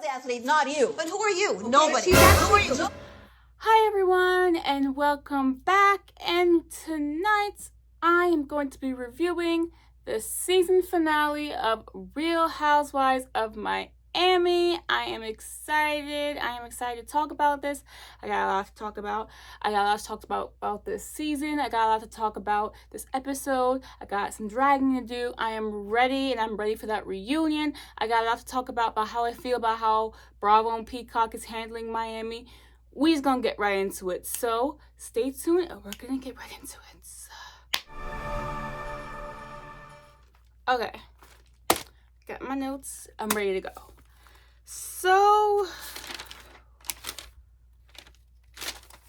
athlete, not you. But who are you? Okay. Nobody. Who are you? Hi everyone and welcome back, and tonight I am going to be reviewing the season finale of Real Housewives of Miami. I am excited to talk about this. I got a lot to talk about. I got a lot to talk about this season. I got a lot to talk about this episode. I got some dragging to do. I am ready, and I'm ready for that reunion. I got a lot to talk about how I feel about how Bravo and Peacock is handling Miami. We's gonna get right into it, so stay tuned and we're gonna get right into it. Okay, got my notes, I'm ready to go. So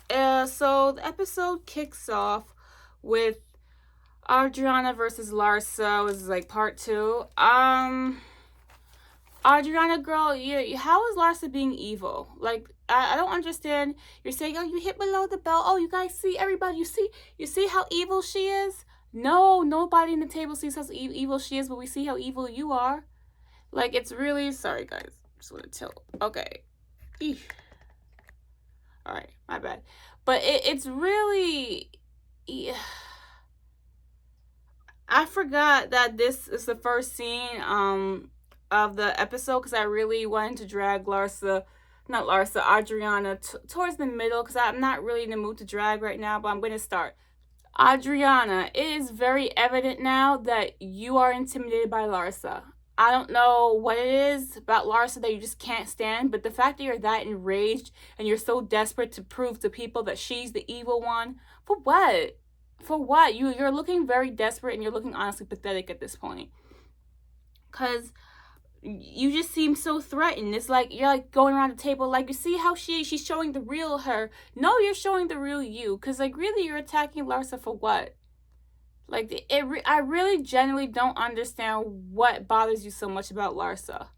the episode kicks off with Adriana versus Larsa. This is like part 2. Adriana, girl, how is Larsa being evil? Like, I don't understand. You're saying, oh, you hit below the belt. Oh, you guys see, everybody, you see how evil she is? No, nobody in the table sees how evil she is, but we see how evil you are. Like, it's really, sorry guys, just want to tilt. Okay. Eesh. All right, my bad. But it's really, I forgot that this is the first scene, of the episode, because I really wanted to drag Adriana towards the middle, because I'm not really in the mood to drag right now, but I'm going to start. Adriana, it is very evident now that you are intimidated by Larsa. I don't know what it is about Larsa that you just can't stand, but the fact that you're that enraged and you're so desperate to prove to people that she's the evil one, for what? For what? You're looking very desperate, and you're looking honestly pathetic at this point. Because you just seem so threatened. It's like you're like going around the table like, you see how she's showing the real her. No, you're showing the real you. Because like, really, you're attacking Larsa for what? Like, I really genuinely don't understand what bothers you so much about Larsa.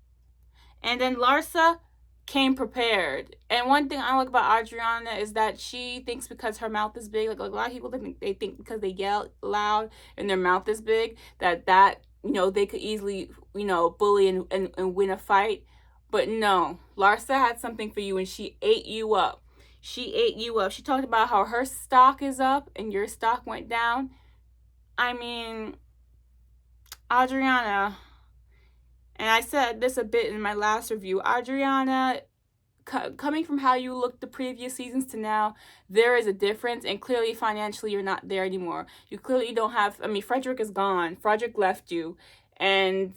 And then Larsa came prepared. And one thing I like about Adriana is that she thinks because her mouth is big, like a lot of people think because they yell loud and their mouth is big, that they could easily, bully and win a fight. But no, Larsa had something for you, and she ate you up. She talked about how her stock is up and your stock went down. I mean, Adriana, and I said this a bit in my last review, Adriana, coming from how you looked the previous seasons to now, there is a difference, and clearly financially you're not there anymore. You clearly don't have, Frederick is gone. Frederick left you, and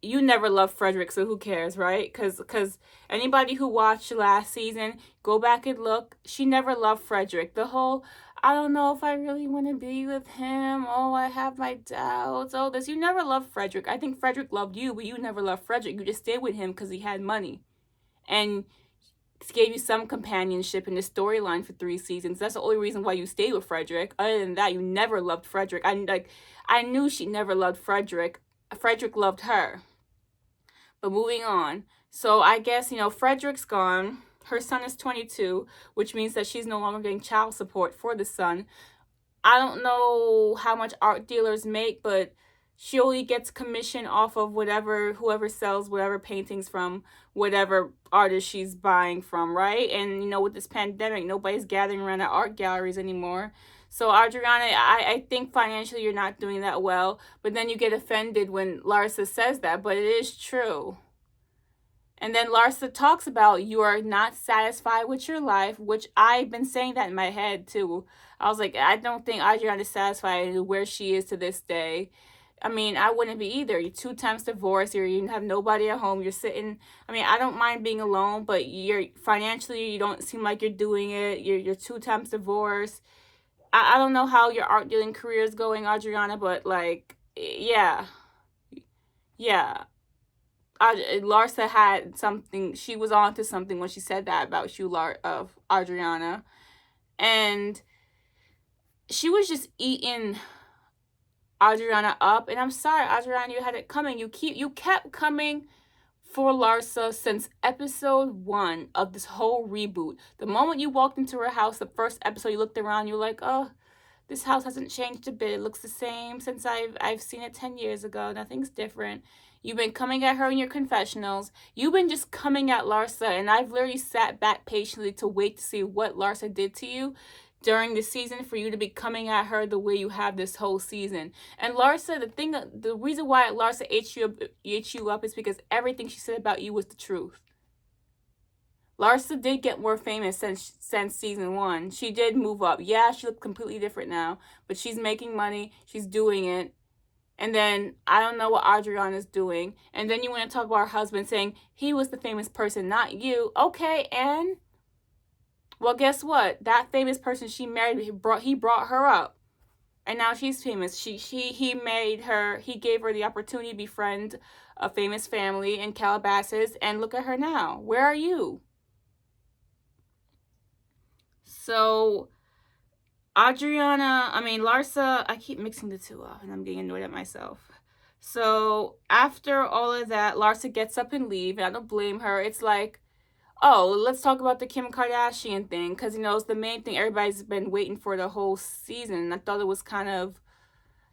you never loved Frederick, so who cares, right? Because anybody who watched last season, go back and look, she never loved Frederick. The whole, I don't know if I really want to be with him. Oh, I have my doubts. Oh, this. You never loved Frederick. I think Frederick loved you, but you never loved Frederick. You just stayed with him because he had money. And gave you some companionship in the storyline for 3 seasons. That's the only reason why you stayed with Frederick. Other than that, you never loved Frederick. I knew she never loved Frederick. Frederick loved her. But moving on. So I guess, Frederick's gone. Her son is 22, which means that she's no longer getting child support for the son. I don't know how much art dealers make, but she only gets commission off of whoever sells whatever paintings from whatever artist she's buying from, right? And, with this pandemic, nobody's gathering around at art galleries anymore. So, Adriana, I think financially you're not doing that well. But then you get offended when Larsa says that, but it is true. And then Larsa talks about you are not satisfied with your life, which I've been saying that in my head, too. I was like, I don't think Adriana is satisfied with where she is to this day. I wouldn't be either. You're 2 times divorced. You have nobody at home. You're sitting. I don't mind being alone, but you're financially, you don't seem like you're doing it. You're 2 times divorced. I don't know how your art dealing career is going, Adriana, but yeah. Larsa had something. She was on to something when she said that about you, Adriana, and she was just eating Adriana up. And I'm sorry, Adriana, you had it coming. You kept coming for Larsa since episode 1 of this whole reboot. The moment you walked into her house, the first episode, you looked around, you're like, oh, this house hasn't changed a bit. It looks the same since I've seen it 10 years ago. Nothing's different. You've been coming at her in your confessionals. You've been just coming at Larsa, and I've literally sat back patiently to wait to see what Larsa did to you during the season for you to be coming at her the way you have this whole season. And Larsa, the reason why Larsa ate you up is because everything she said about you was the truth. Larsa did get more famous since season 1. She did move up. Yeah, she looks completely different now, but she's making money. She's doing it. And then I don't know what Adriana's doing. And then you want to talk about her husband saying he was the famous person, not you. Okay, and well, guess what? That famous person she married, he brought her up, and now she's famous. He made her. He gave her the opportunity to befriend a famous family in Calabasas, and look at her now. Where are you? So Larsa, I keep mixing the two up and I'm getting annoyed at myself. So after all of that, Larsa gets up and leaves, and I don't blame her. It's like, oh, let's talk about the Kim Kardashian thing, because, it's the main thing everybody's been waiting for the whole season. I thought it was kind of,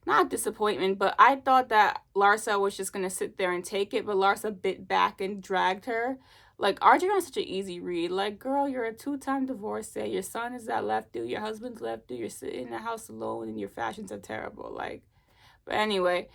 not a disappointment, but I thought that Larsa was just going to sit there and take it, but Larsa bit back and dragged her. Like, Adriana's such an easy read. Like, girl, you're a 2-time divorcee. Your son is that left dude. Your husband's left dude. You're sitting in the house alone, and your fashions are terrible. Like, but anyway,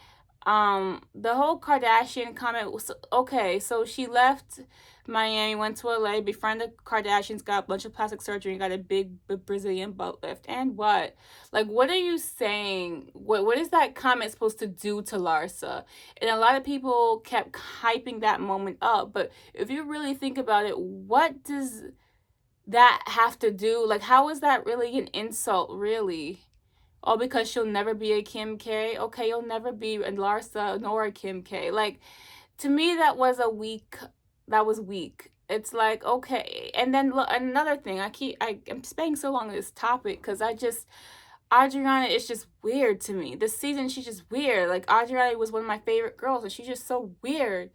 the whole Kardashian comment was okay. So she left Miami, went to LA, befriended the Kardashians, got a bunch of plastic surgery, and got a big Brazilian butt lift. And what? Like, what are you saying? What is that comment supposed to do to Larsa? And a lot of people kept hyping that moment up. But if you really think about it, what does that have to do? Like, how is that really an insult, really? Oh, because she'll never be a Kim K. Okay, you'll never be a Larsa nor a Kim K. Like, to me, that was weak. It's like, okay. And then look, another thing, I'm spending so long on this topic because Adriana is just weird to me. This season, she's just weird. Like, Adriana was one of my favorite girls, and she's just so weird.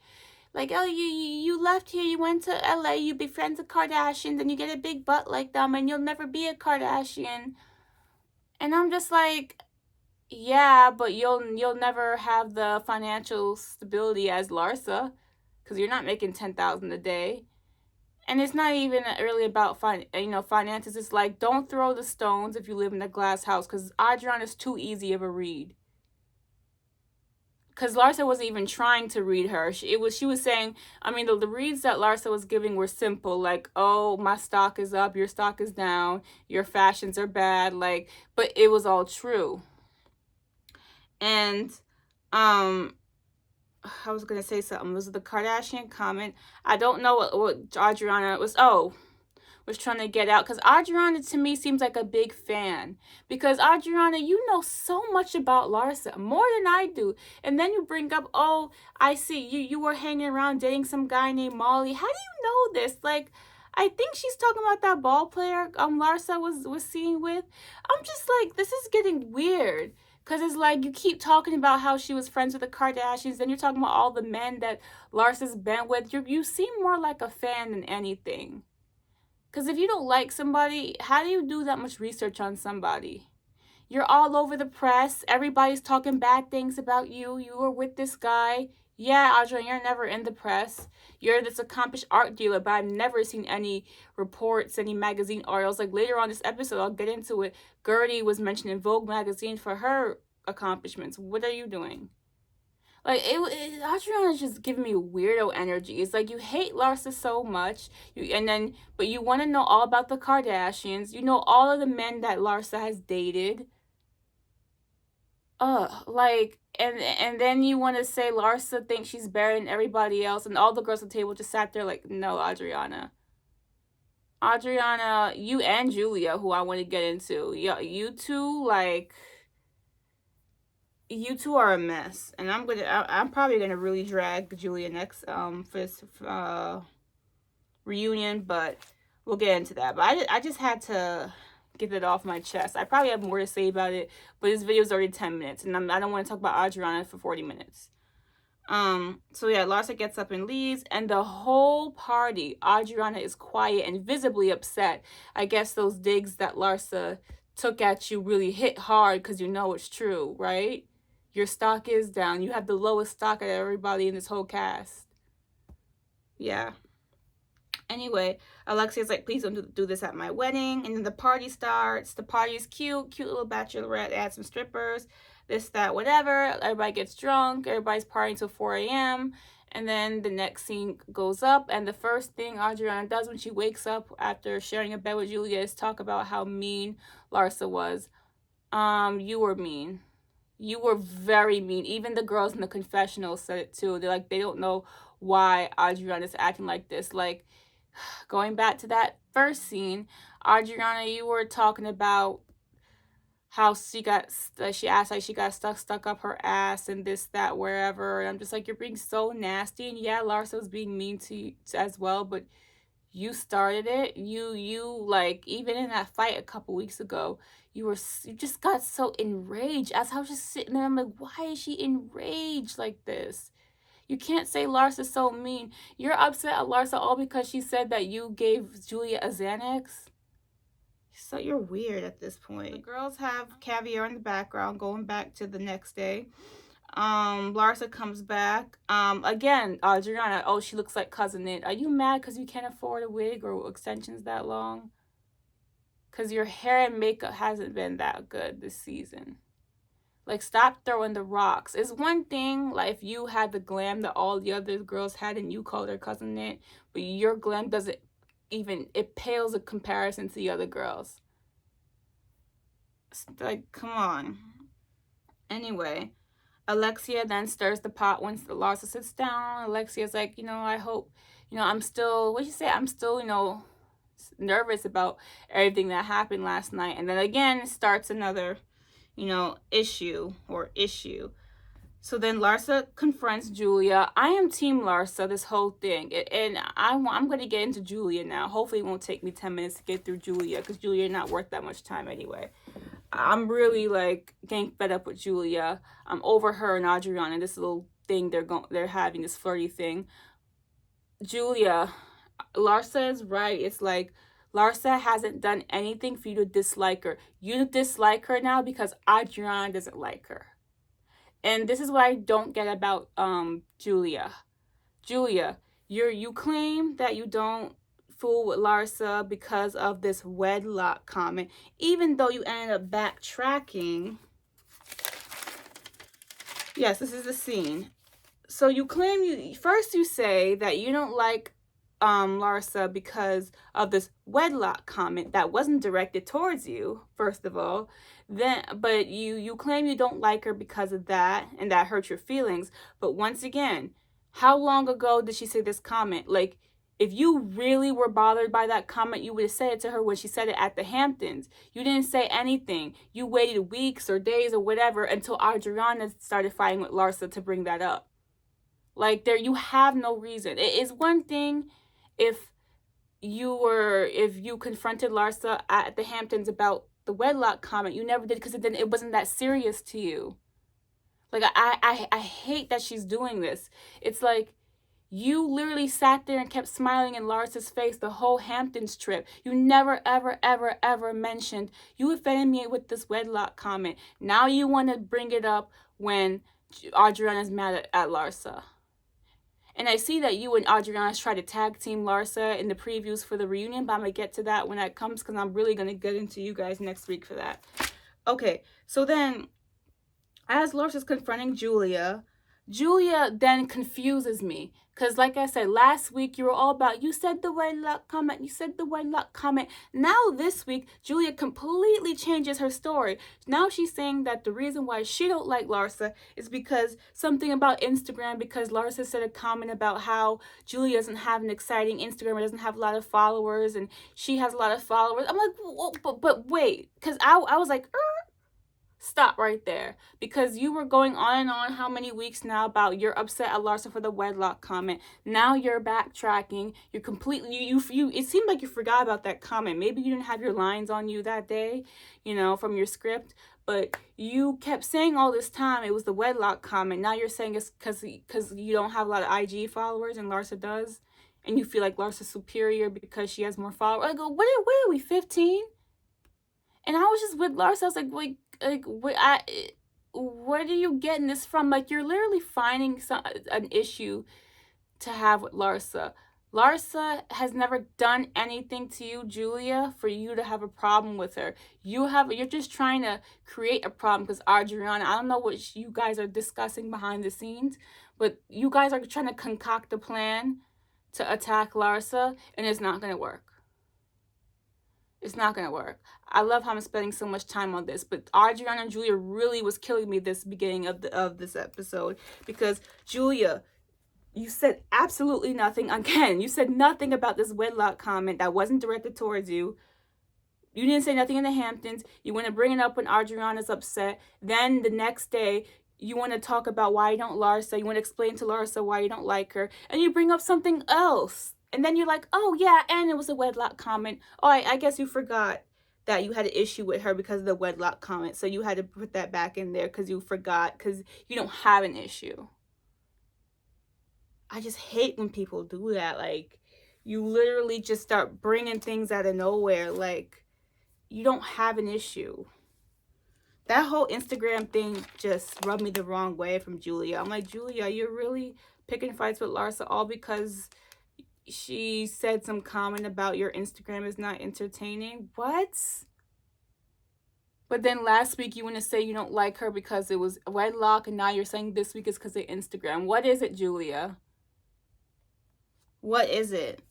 Like, oh, you left here, you went to LA, you befriend the Kardashians, and you get a big butt like them, and you'll never be a Kardashian. And I'm just like, yeah, but you'll never have the financial stability as Larsa, because you're not making $10,000 a day. And it's not even really about finances. It's like, don't throw the stones if you live in a glass house, because Adriana's too easy of a read. Because Larsa wasn't even trying to read her. She was saying, the reads that Larsa was giving were simple, like, oh, my stock is up, your stock is down, your fashions are bad, like, but it was all true. And I was gonna say something. It was the Kardashian comment. I don't know what Adriana was trying to get out, because Adriana to me seems like a big fan, because Adriana, you know so much about Larsa, more than I do, and then you bring up, oh, I see you were hanging around dating some guy named Molly. How do you know this? Like, I think she's talking about that ball player Larsa was seen with. I'm just like, this is getting weird, because it's like you keep talking about how she was friends with the Kardashians, then you're talking about all the men that Larsa's been with. You seem more like a fan than anything. Because if you don't like somebody, how do you do that much research on somebody? You're all over the press. Everybody's talking bad things about you. You were with this guy. Yeah, Adriana, you're never in the press. You're this accomplished art dealer, but I've never seen any reports, any magazine articles. Like, later on this episode, I'll get into it. Gertie was mentioned in Vogue magazine for her accomplishments. What are you doing? Like, Adriana's just giving me weirdo energy. It's like, you hate Larsa so much, but you want to know all about the Kardashians. You know all of the men that Larsa has dated. And then you want to say Larsa thinks she's better than everybody else, and all the girls at the table just sat there like, no, Adriana, you and Julia, who I want to get into, you two, like, you two are a mess, and I'm probably gonna really drag Julia next for this reunion, but we'll get into that. But I just had to get it off my chest. I probably have more to say about it, but this video is already 10 minutes, and I don't want to talk about Adriana for 40 minutes. So yeah, Larsa gets up and leaves, and the whole party, Adriana is quiet and visibly upset. I guess those digs that Larsa took at you really hit hard, because you know it's true, right? Your stock is down. You have the lowest stock of everybody in this whole cast. Yeah. Anyway, Alexia's like, please don't do this at my wedding. And then the party starts. The party is cute. Cute little bachelorette. They add some strippers. This, that, whatever. Everybody gets drunk. Everybody's partying till 4 a.m. And then the next scene goes up. And the first thing Adriana does when she wakes up after sharing a bed with Julia is talk about how mean Larsa was. You were mean. You were very mean. Even the girls in the confessional said it too. They're like, they don't know why Adriana's acting like this. Like, going back to that first scene, Adriana, you were talking about how she asked like she got stuck up her ass and this, that, wherever. And I'm just like, you're being so nasty. And yeah, Larsa was being mean to you as well, but you started it. You like, even in that fight a couple weeks ago, you just got so enraged. As I was just sitting there, I'm like, why is she enraged like this? You can't say Larsa's so mean. You're upset at Larsa all because she said that you gave Julia a Xanax? So you're weird at this point. The girls have caviar in the background, going back to the next day. Larsa comes back. Again, Adriana, oh, she looks like Cousin It. Are you mad because you can't afford a wig or extensions that long? Because your hair and makeup hasn't been that good this season. Like, stop throwing the rocks. It's one thing, like, if you had the glam that all the other girls had and you called her Cousin It, but your glam doesn't even, it pales in comparison to the other girls. It's like, come on. Anyway, Alexia then stirs the pot once the Larsa sits down. Alexia's like, I hope, I'm still, what'd you say? I'm still, nervous about everything that happened last night. And then again, it starts another issue. So then Larsa confronts Julia. I am team Larsa this whole thing. And I'm going to get into Julia now. Hopefully it won't take me 10 minutes to get through Julia, because Julia not worth that much time anyway. I'm really like getting fed up with Julia. I'm over her and Adriana. This little thing they're having, this flirty thing. Julia, Larsa is right. It's like, Larsa hasn't done anything for you to dislike her. You dislike her now because Adriana doesn't like her. And this is what I don't get about Julia. Julia, you claim that you don't fool with Larsa because of this wedlock comment, even though you ended up backtracking. Yes, this is the scene. So you claim first you say that you don't like Larsa because of this wedlock comment that wasn't directed towards you, first of all. But you claim you don't like her because of that, and that hurt your feelings. But once again, how long ago did she say this comment? Like, if you really were bothered by that comment, you would have said it to her when she said it at the Hamptons. You didn't say anything. You waited weeks or days or whatever until Adriana started fighting with Larsa to bring that up. Like, you have no reason. It is one thing if you confronted Larsa at the Hamptons about the wedlock comment. You never did, because it wasn't that serious to you. Like, I hate that she's doing this. It's like, you literally sat there and kept smiling in Larsa's face the whole Hamptons trip. You never, ever, ever, ever mentioned, you offended me with this wedlock comment. Now you want to bring it up when Adriana's mad at Larsa. And I see that you and Adriana try to tag team Larsa in the previews for the reunion, but I'm going to get to that when that comes, because I'm really going to get into you guys next week for that. Okay, so then, as Larsa's confronting Julia then confuses me. Because like I said, last week you were all about, you said the wedlock comment. Now this week, Julia completely changes her story. Now she's saying that the reason why she don't like Larsa is because something about Instagram, because Larsa said a comment about how Julia doesn't have an exciting Instagram, or doesn't have a lot of followers, and she has a lot of followers. I'm like, well, but wait, because I was like, stop right there, because you were going on and on how many weeks now about you're upset at Larsa for the wedlock comment. Now you're backtracking. You're completely, you it seemed like you forgot about that comment. Maybe you didn't have your lines on you that day, from your script, but you kept saying all this time it was the wedlock comment. Now you're saying it's because you don't have a lot of IG followers and Larsa does, and you feel like Larsa's superior because she has more followers. I go, what are we, 15? And I was just with Larsa. I was like, where are you getting this from? Like, you're literally finding an issue to have with Larsa. Larsa has never done anything to you, Julia, for you to have a problem with her. You're just trying to create a problem because Adriana, I don't know what you guys are discussing behind the scenes, but you guys are trying to concoct a plan to attack Larsa, and it's not gonna work. It's not gonna work. I love how I'm spending so much time on this, but Adriana and Julia really was killing me this beginning of this episode, because Julia, you said absolutely nothing. Again, you said nothing about this wedlock comment that wasn't directed towards you. You didn't say nothing in the Hamptons. You want to bring it up when Adriana's upset. Then the next day, you want to talk about why you don't Larsa. You want to explain to Larsa why you don't like her. And you bring up something else. And then you're like, oh, yeah, and it was a wedlock comment. Oh, I guess you forgot that you had an issue with her because of the wedlock comment. So you had to put that back in there because you forgot, because you don't have an issue. I just hate when people do that. Like, you literally just start bringing things out of nowhere. Like, you don't have an issue. That whole Instagram thing just rubbed me the wrong way from Julia. I'm like, Julia, you're really picking fights with Larsa all because she said some comment about your Instagram is not entertaining? What? But then last week you want to say you don't like her because it was wedlock, and now you're saying this week is because of Instagram. What is it, Julia? What is it?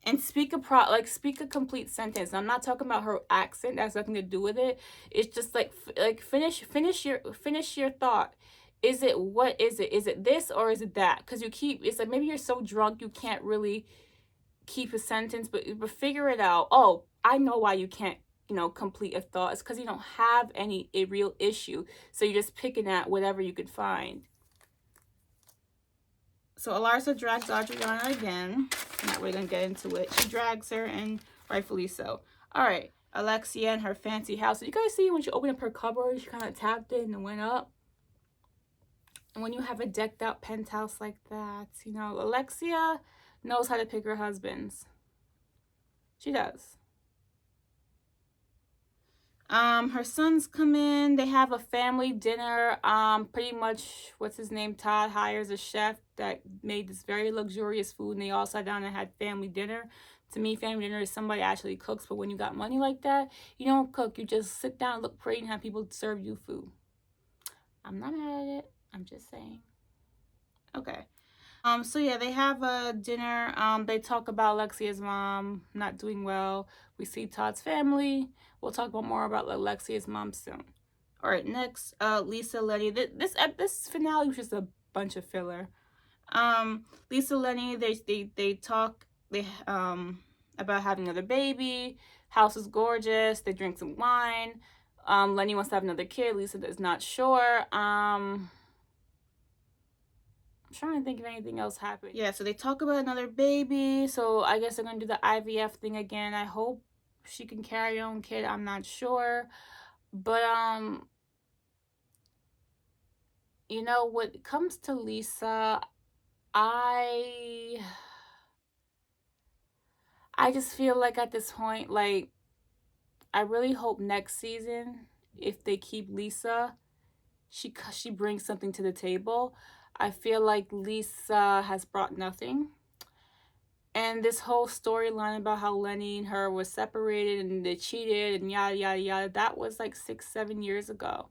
And speak a complete sentence. I'm not talking about her accent. That's nothing to do with it. It's just like finish your thought. Is it, what is it? Is it this or is it that? Because it's like maybe you're so drunk you can't really keep a sentence, but figure it out. Oh, I know why you can't complete a thought. It's because you don't have a real issue. So you're just picking at whatever you could find. So Larsa drags Adriana again. I'm not really going to get into it. She drags her, and rightfully so. All right. Alexia and her fancy house. So you guys see when she opened up her cupboard, she kind of tapped it and it went up. And when you have a decked out penthouse like that, Alexia knows how to pick her husbands. She does. Her sons come in, they have a family dinner. Pretty much, what's his name, Todd hires a chef that made this very luxurious food, and they all sat down and had family dinner. To me, family dinner is somebody actually cooks, but when you got money like that, you don't cook. You just sit down, look pretty, and have people serve you food. I'm not mad at it. I'm just saying. Okay. So yeah, they have a dinner. They talk about Alexia's mom not doing well. We see Todd's family. We'll talk about more about Alexia's mom soon. All right, next, Lisa, Lenny. This finale was just a bunch of filler. Lisa, Lenny, they talk about having another baby. House is gorgeous. They drink some wine. Lenny wants to have another kid. Lisa is not sure. Trying to think if anything else happened. Yeah, so they talk about another baby. So I guess they're gonna do the IVF thing again. I hope she can carry her own kid. I'm not sure, but when it comes to Lisa, I just feel like at this point, like, I really hope next season, if they keep Lisa, she brings something to the table. I feel like Lisa has brought nothing. And this whole storyline about how Lenny and her were separated and they cheated and yada, yada, yada, that was like 6-7 years ago.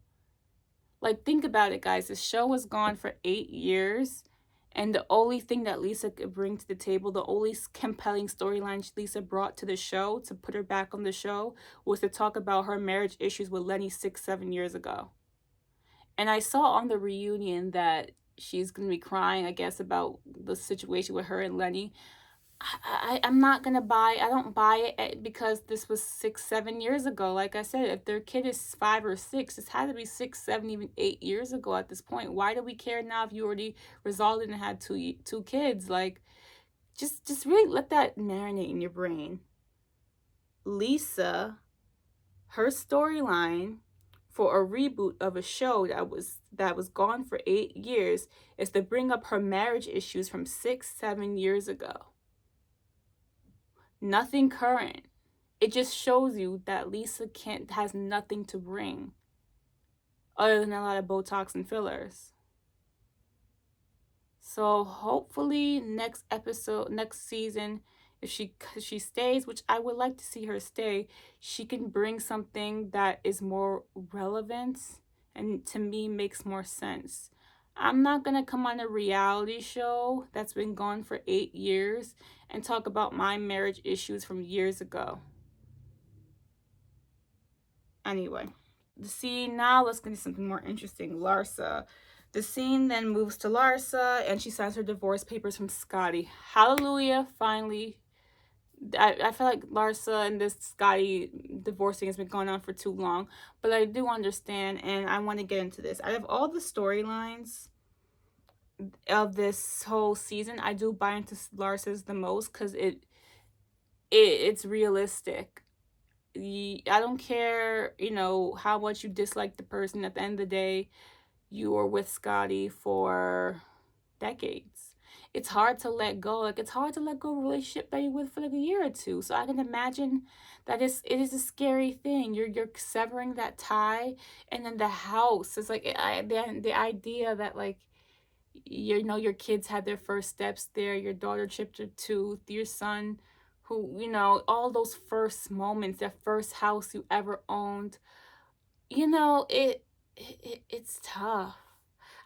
Like, think about it, guys. The show was gone for 8 years. And the only thing that Lisa could bring to the table, the only compelling storyline Lisa brought to the show to put her back on the show, was to talk about her marriage issues with Lenny 6-7 years ago. And I saw on the reunion that she's going to be crying, I guess, about the situation with her and Lenny. I'm not gonna buy. I don't buy it because this was 6-7 years ago. Like I said, if their kid is 5 or 6, it's had to be 6-7, even 8 years ago at this point. Why do we care now if you already resolved it and had two kids? Like, just really let that marinate in your brain. Lisa, her storyline for a reboot of a show that was gone for 8 years is to bring up her marriage issues from 6-7 years ago. Nothing current. It just shows you that Lisa has nothing to bring. other than a lot of Botox and fillers. So hopefully next season, if she stays, which I would like to see her stay, she can bring something that is more relevant and to me makes more sense. I'm not gonna come on a reality show that's been gone for 8 years and talk about my marriage issues from years ago. Anyway. The scene now, let's get into something more interesting. Larsa. The scene then moves to Larsa and she signs her divorce papers from Scotty. Hallelujah, finally. I feel like Larsa and this Scotty divorcing has been going on for too long, but I do understand and I want to get into this. Out of all the storylines of this whole season, I do buy into Larsa's the most because it's realistic. I don't care, how much you dislike the person. At the end of the day, you were with Scotty for decades. It's hard to let go. Like, it's hard to let go of a relationship that you're with for like a year or two. So I can imagine that it is a scary thing. You're severing that tie, and then the house is like the idea that like your kids had their first steps there. Your daughter chipped her tooth. Your son, who all those first moments, that first house you ever owned. It's tough.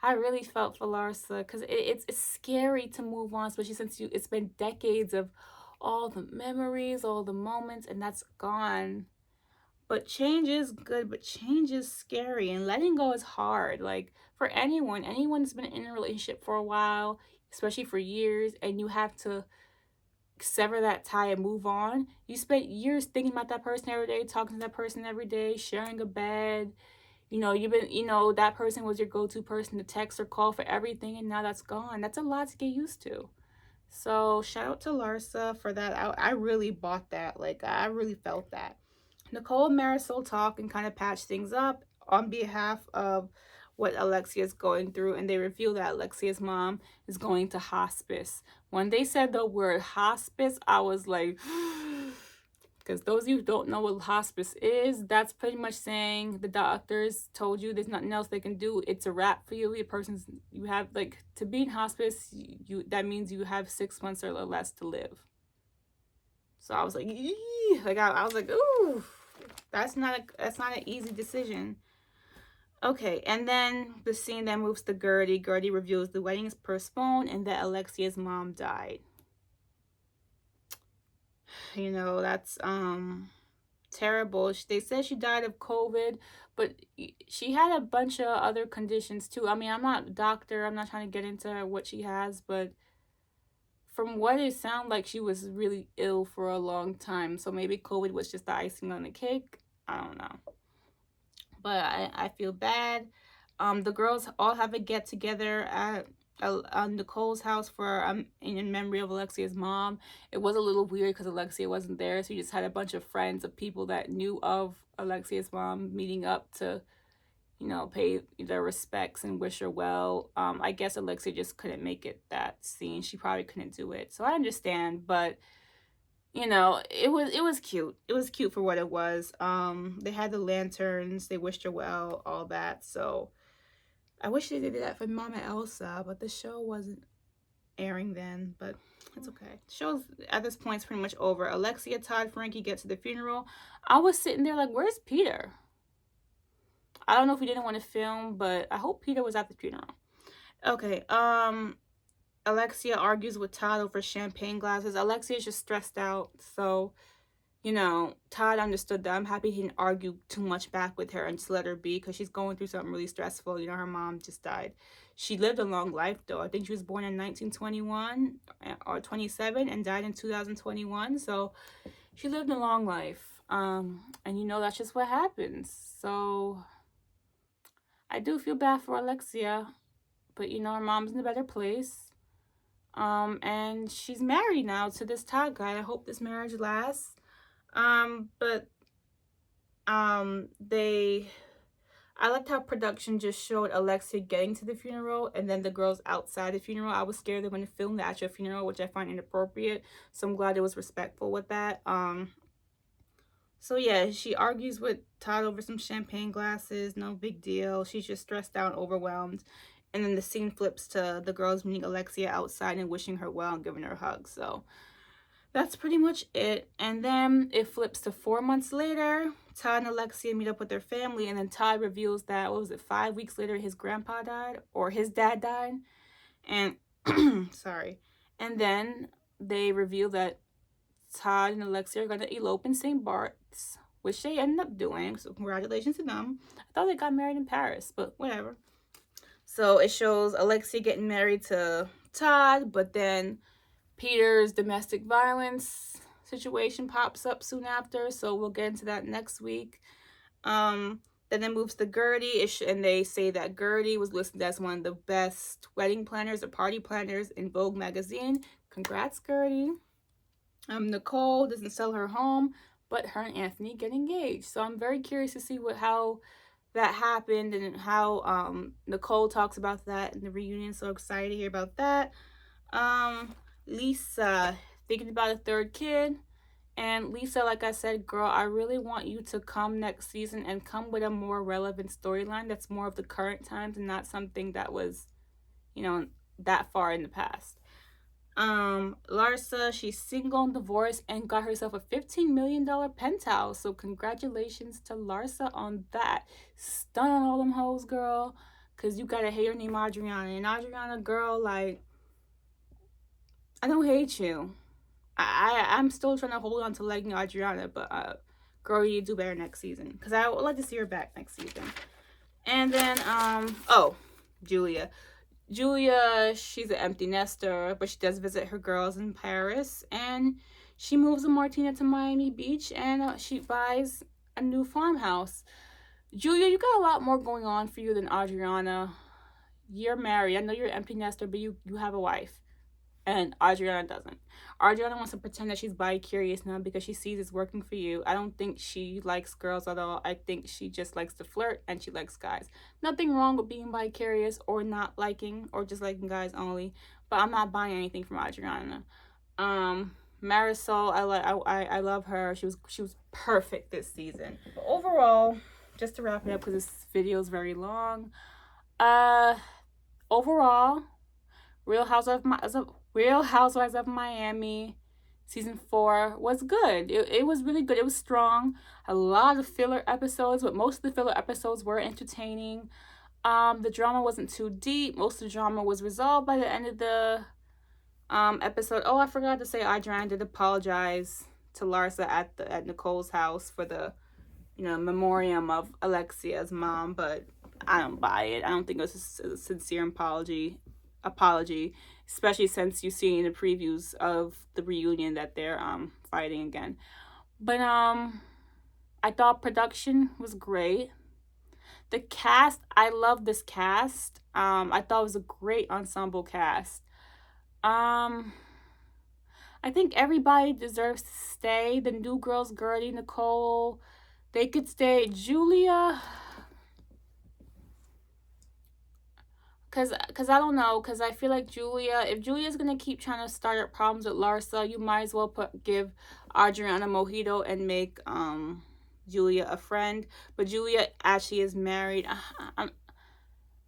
I really felt for Larsa because it's scary to move on, especially since it's been decades of all the memories, all the moments, and that's gone. But change is good, but change is scary, and letting go is hard. Like for anyone that's been in a relationship for a while, especially for years, and you have to sever that tie and move on. You spent years thinking about that person every day, talking to that person every day, sharing a bed. You've been, that person was your go-to person to text or call for everything, and now that's gone. That's a lot to get used to. So shout out to Larsa for that. I really bought that. Like, I really felt that. Nicole and Marisol talk and kind of patch things up on behalf of what Alexia's going through, and they reveal that Alexia's mom is going to hospice. When they said the word hospice, I was like, because those of you who don't know what hospice is, that's pretty much saying the doctors told you there's nothing else they can do. It's a wrap for you. You have, like, to be in hospice, that means you have 6 months or less to live. So I was like, eee! Like I was like, ooh, that's not an easy decision. Okay, and then the scene that moves to Gertie. Gertie reveals the wedding is postponed and that Alexia's mom died. That's terrible. They said she died of COVID, but she had a bunch of other conditions too. I mean, I'm not a doctor. I'm not trying to get into what she has, but from what it sounded like, she was really ill for a long time. So maybe COVID was just the icing on the cake. I don't know. But I feel bad. The girls all have a get together at Nicole's house for in memory of Alexia's mom. It was a little weird because Alexia wasn't there, so you just had a bunch of friends of people that knew of Alexia's mom meeting up to, pay their respects and wish her well. I guess Alexia just couldn't make it that scene. She probably couldn't do it, so I understand. But it was cute. It was cute for what it was. They had the lanterns. They wished her well, all that. So I wish they did that for Mama Elsa, but the show wasn't airing then. But it's okay. The show's at this point is pretty much over. Alexia, Todd, Frankie get to the funeral. I was sitting there like, where's Peter? I don't know if he didn't want to film, but I hope Peter was at the funeral. Okay. Alexia argues with Todd over champagne glasses. Alexia's just stressed out, so Todd understood that. I'm happy he didn't argue too much back with her and just let her be because she's going through something really stressful. Her mom just died. She lived a long life, though. I think she was born in 1921 or 27 and died in 2021. So she lived a long life. And that's just what happens. So I do feel bad for Alexia, but her mom's in a better place. And she's married now to this Todd guy. I hope this marriage lasts. But I liked how production just showed Alexia getting to the funeral and then the girls outside the funeral. I was scared they were going to film the actual funeral, which I find inappropriate. So I'm glad it was respectful with that. So yeah, she argues with Todd over some champagne glasses. No big deal. She's just stressed out, overwhelmed. And then the scene flips to the girls meeting Alexia outside and wishing her well and giving her a hug. So that's pretty much it. And then it flips to 4 months later. Todd and Alexia meet up with their family, and then Todd reveals that, what was it, 5 weeks later, his grandpa died, or his dad died. And sorry. And then they reveal that Todd and Alexia are going to elope in St. Bart's, which they ended up doing. So congratulations to them. I thought they got married in Paris, but whatever. So it shows Alexia getting married to Todd, but then Peter's domestic violence situation pops up soon after. So we'll get into that next week. Then it moves to Gertie, and they say that Gertie was listed as one of the best wedding planners or party planners in Vogue magazine. Congrats, Gertie. Nicole doesn't sell her home, but her and Anthony get engaged. So I'm very curious to see how that happened and how Nicole talks about that in the reunion. So excited to hear about that. Lisa thinking about a third kid. And Lisa, like I said, girl, I really want you to come next season and come with a more relevant storyline that's more of the current times and not something that was, that far in the past. Larsa, she's single and divorced and got herself a $15 million penthouse. So congratulations to Larsa on that. Stun on all them hoes, girl. Cause you got a hater named Adriana. And Adriana, girl, like, I don't hate you. I'm still trying to hold on to liking Adriana, but girl, you do better next season. Because I would like to see her back next season. And then, Julia. Julia, she's an empty nester, but she does visit her girls in Paris. And she moves a Martina to Miami Beach, and she buys a new farmhouse. Julia, you got a lot more going on for you than Adriana. You're married. I know you're an empty nester, but you have a wife. And Adriana doesn't. Adriana wants to pretend that she's bi-curious now because she sees it's working for you. I don't think she likes girls at all. I think she just likes to flirt and she likes guys. Nothing wrong with being bi-curious or not liking or just liking guys only. But I'm not buying anything from Adriana. Marisol, I love her. She was perfect this season. But overall, just to wrap it up because this video is very long. Overall, Real Housewives of Miami season 4 was good. It was really good. It was strong. A lot of filler episodes, but most of the filler episodes were entertaining. The drama wasn't too deep. Most of the drama was resolved by the end of the episode. Oh, I forgot to say Adriana did apologize to Larsa at Nicole's house for the memoriam of Alexia's mom, but I don't buy it. I don't think it was a sincere apology, especially since you see in the previews of the reunion that they're fighting again. But I thought production was great. The cast, I love this cast. I thought it was a great ensemble cast. I think everybody deserves to stay. The new girls, Gertie, Nicole, they could stay. Julia, Cause I don't know, cause I feel like if Julia's gonna keep trying to start up problems with Larsa, you might as well give Adriana mojito and make Julia a friend. But Julia actually is married.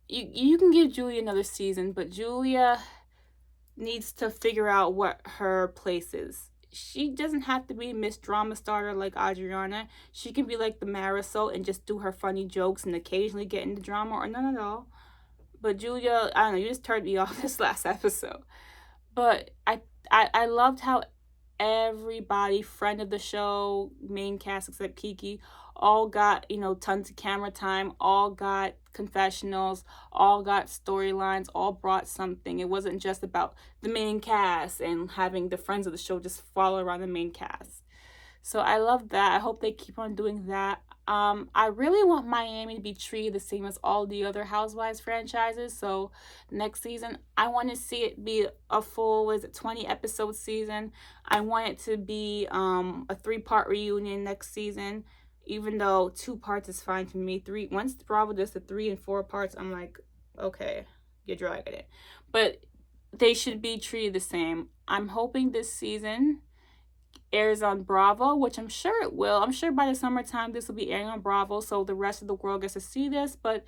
You can give Julia another season, but Julia needs to figure out what her place is. She doesn't have to be Miss Drama Starter like Adriana. She can be like the Marisol and just do her funny jokes and occasionally get into drama or none at all. But Julia, I don't know, you just turned me off this last episode. But I loved how everybody, friend of the show, main cast except Kiki, all got, tons of camera time, all got confessionals, all got storylines, all brought something. It wasn't just about the main cast and having the friends of the show just follow around the main cast. So I love that. I hope they keep on doing that. I really want Miami to be treated the same as all the other Housewives franchises. So next season, I want to see it be a full, 20 episode season. I want it to be a 3-part reunion next season. Even though 2 parts is fine for me. Once Bravo does the 3 and 4 parts, I'm like, okay, you're dragging it. But they should be treated the same. I'm hoping this season airs on Bravo, which I'm sure it will. I'm sure by the summertime this will be airing on Bravo, so the rest of the world gets to see this. But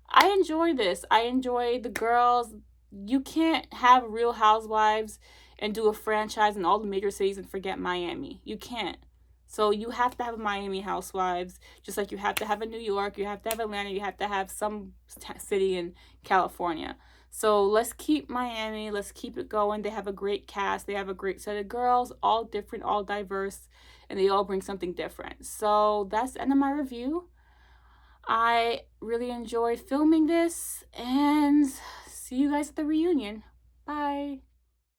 I enjoy this. I enjoy the girls. You can't have Real Housewives and do a franchise in all the major cities and forget Miami. You can't. So you have to have a Miami Housewives, just like you have to have a New York, you have to have Atlanta, you have to have some city in California. So let's keep Miami, let's keep it going. They have a great cast, they have a great set of girls, all different, all diverse, and they all bring something different. So that's the end of my review. I really enjoyed filming this, and see you guys at the reunion. Bye.